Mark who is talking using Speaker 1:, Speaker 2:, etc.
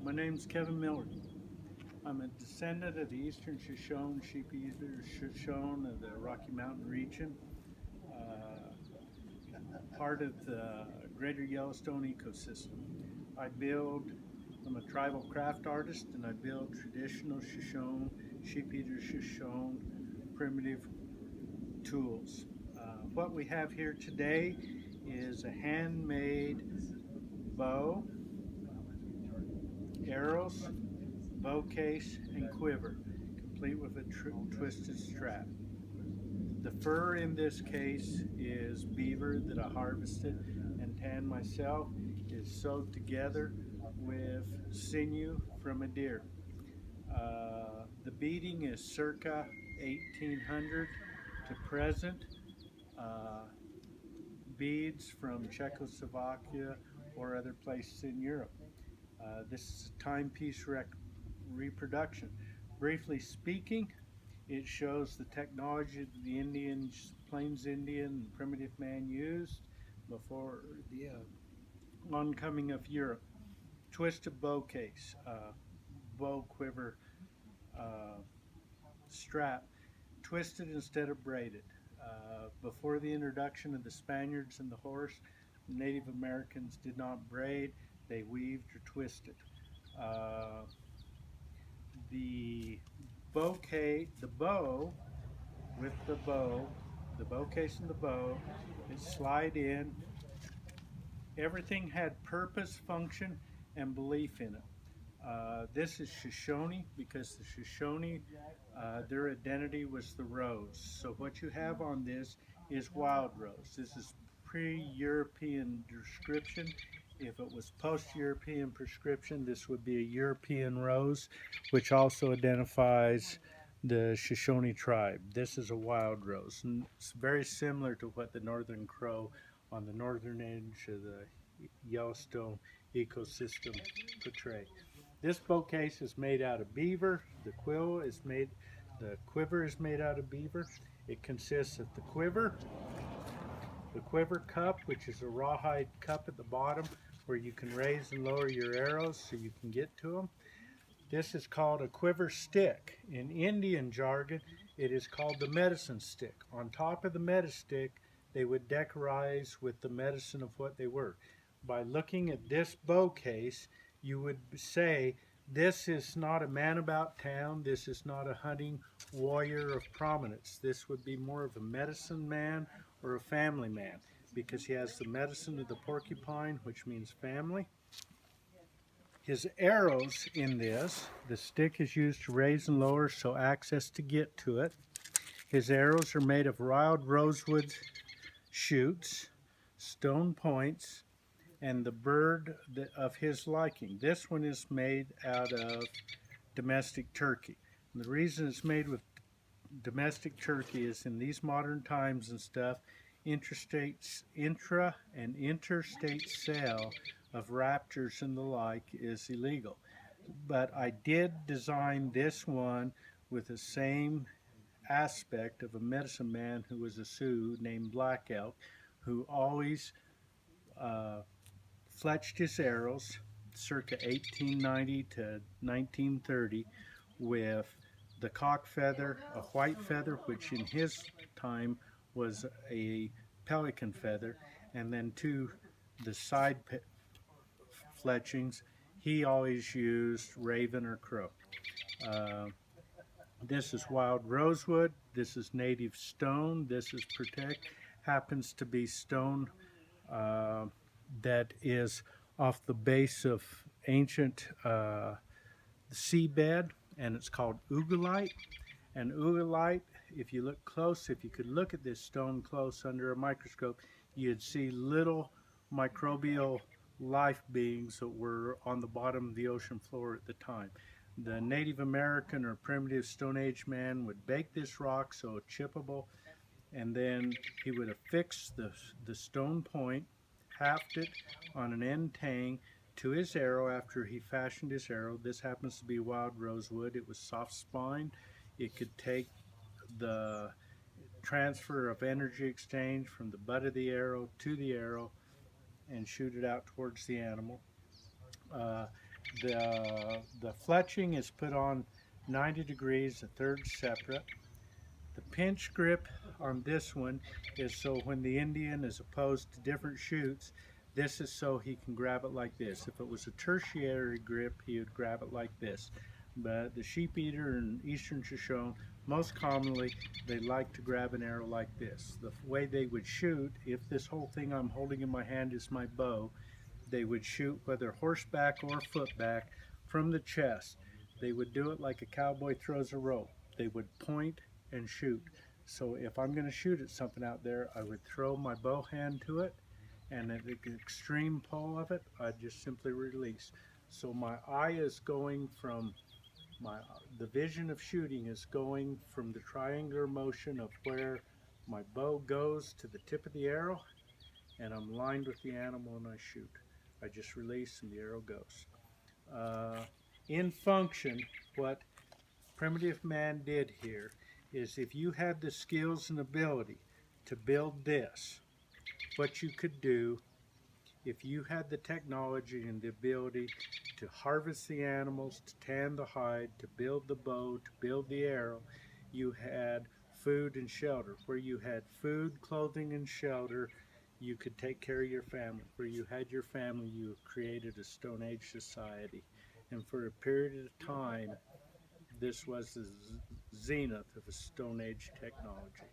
Speaker 1: My name's Kevin Millard. I'm a descendant of the eastern Shoshone sheep-eater Shoshone of the Rocky Mountain region, part of the greater Yellowstone ecosystem. I'm a tribal craft artist, and I build traditional Shoshone, sheep-eater Shoshone primitive tools. What we have here today is a handmade bow, arrows, bow case, and quiver, complete with a twisted strap. The fur in this case is beaver that I harvested and tanned myself. It's sewed together with sinew from a deer. The beading is circa 1800 to present. Uh, Beads from Czechoslovakia or other places in Europe. This is a timepiece reproduction. Briefly speaking, it shows the technology that the Indians, Plains Indian and primitive man used before the oncoming of Europe. Twisted bow case, bow quiver uh, strap, twisted instead of braided. Before the introduction of the Spaniards and the horse, Native Americans did not braid, they weaved or twisted. Uh, the the bow with the bow case and the bow, it slide in. Everything had purpose, function, and belief in it. This is Shoshone because the Shoshone, their identity was the rose. So what you have on this is wild rose. This is pre-European description. If it was post-European prescription, this would be a European rose, which also identifies the Shoshone tribe. This is a wild rose, and it's very similar to what the northern crow on the northern edge of the Yellowstone ecosystem portray. This bow case is made out of beaver. The quiver is made out of beaver. It consists of the quiver cup, which is a rawhide cup at the bottom where you can raise and lower your arrows so you can get to them. This is called a quiver stick. In Indian jargon, it is called the medicine stick. On top of the medicine stick, they would decorize with the medicine of what they were. By looking at this bow case, you would say, this is not a man about town, this is not a hunting warrior of prominence. This would be more of a medicine man or a family man because he has the medicine of the porcupine, which means family. His arrows in this, the stick is used to raise and lower so access to get to it. His arrows are made of wild rosewood shoots, stone points, and the bird of his liking. This one is made out of domestic turkey. And the reason it's made with domestic turkey is in these modern times and stuff, intra and interstate sale of raptors and the like is illegal. But I did design this one with the same aspect of a medicine man who was a Sioux named Black Elk, who always uh, fletched his arrows circa 1890 to 1930 with the cock feather, a white feather, which in his time was a pelican feather, and then the side fletchings, he always used raven or crow. Uh, this is wild rosewood. This is native stone. This is happens to be stone uh, that is off the base of ancient seabed, and it's called ugolite. And ugolite, if you look close, if you could look at this stone close under a microscope, you'd see little microbial life beings that were on the bottom of the ocean floor at the time. The Native American or primitive Stone Age man would bake this rock so it's chippable, and then he would affix the stone point, haft it on an end tang to his arrow after he fashioned his arrow. This happens to be wild rosewood. It was soft spine. It could take the transfer of energy exchange from the butt of the arrow to the arrow and shoot it out towards the animal. Uh, The fletching is put on 90 degrees, a third separate. The pinch grip on this one is so when the Indian is opposed to different shoots, this is so he can grab it like this. If it was a tertiary grip, he would grab it like this. But the sheep eater and eastern Shoshone, most commonly, they like to grab an arrow like this. The way they would shoot, if this whole thing I'm holding in my hand is my bow, they would shoot whether horseback or footback from the chest. They would do it like a cowboy throws a rope. They would point and shoot. So if I'm going to shoot at something out there, I would throw my bow hand to it, and at the extreme pull of it, I'd just simply release. So my eye is going from the vision of shooting is going from the triangular motion of where my bow goes to the tip of the arrow, and I'm lined with the animal and I shoot. I just release and the arrow goes. Uh, in function, what primitive man did here is if you had the skills and ability to build this, what you could do if you had the technology and the ability to harvest the animals, to tan the hide, to build the bow, to build the arrow, you had food and shelter. Where you had food, clothing, and shelter, you could take care of your family. Where you had your family, you created a Stone Age society. And for a period of time, this was the zenith of a Stone Age technology.